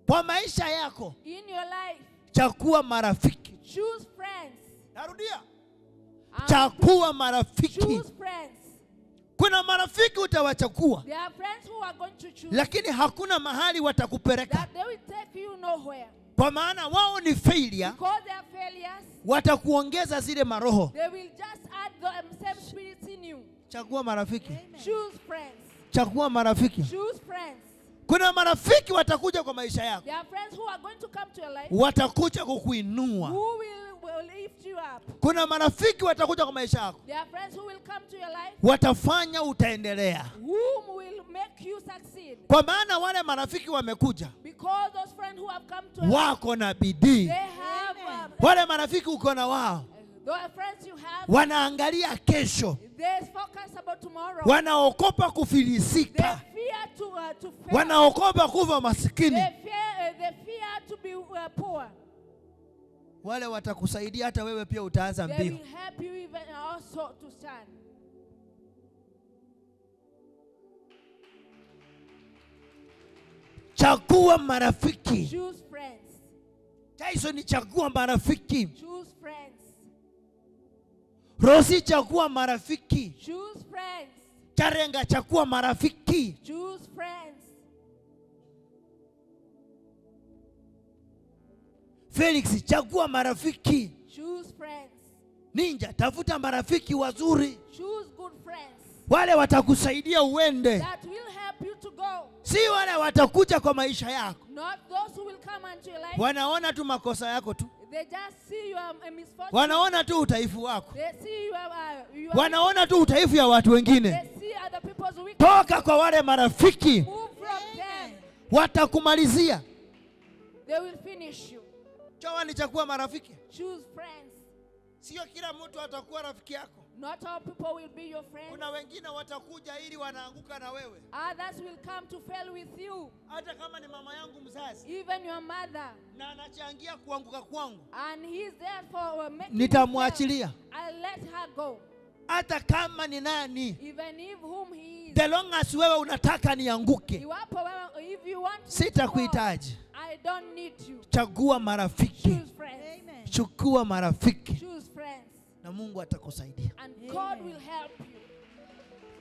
Kwa maisha yako. In your life. Chagua marafiki. Choose friends. Narudia. Chagua marafiki. Choose friends. Kuna marafiki utawachagua. There are friends who are going to choose. Lakini hakuna mahali watakupeleka. That they will take you nowhere. Kwa maana wao ni failure. Because they are failures. Watakuongeza zile maroho. They will just add the same spirits in you. Chagua marafiki. Choose friends. Chagua marafiki. Choose friends. Kuna marafiki watakuja kwa maisha yako. There are friends who are going to come to your life. Watakuja kukuinua. Who will lift you up. Kuna marafiki watakuja kwa maisha yako. There are friends who will come to your life. Watafanya utaendelea. Whom will make you succeed. Kwa maana wale marafiki wamekuja. Because those friends who have come to your life. Wako na bidii. They have wale marafiki uko na wao. those friends you have. Wanaangalia kesho. They focus about tomorrow. Wanaokopa kufilisika. They fear to fail. Wanaokopa kufa masikini. They fear to be poor. Wale watakusaidia hata wewe pia utaanza mbio. They will help you even also to stand. Chagua marafiki. Choose friends. Tyson, chagua marafiki. Choose friends. Rosi, chagua marafiki. Choose friends. Charenga, chagua marafiki. Choose friends. Felix, chagua marafiki. Choose friends. Ninja, tafuta marafiki wazuri. Choose good friends. Wale watakusaidia uende. That will help you to go. Si wale watakuja kwa maisha yako. Not those who will come into your life. Wanaona tu makosa yako tu. They just see your misfortune. Wanaona tu udhaifu wako. They see your Wanaona tu udhaifu ya watu wengine. They see other people's weakness. Toka kwa wale marafiki. Move from them. Watakumalizia. They will finish you. Chawa ni chagua marafiki. Choose friends. Sio kila mtu atakuwa rafiki yako. Not all people will be your friends. Kuna wengine watakuja ili wanaanguka na wewe. Others will come to fail with you. Hata kama ni mama yangu mzazi. Even your mother. Na anachangia kuanguka kwangu. And he's there for making. Nitamwachilia. I'll let her go. Hata kama ni nani. Even if whom he is. The long as wewe unataka nianguke. If you want to sitakuhitaji. I don't need you. Chagua marafiki. Choose friends. Chukua marafiki. Choose friends. Na Mungu atakusaidia. And God will help you.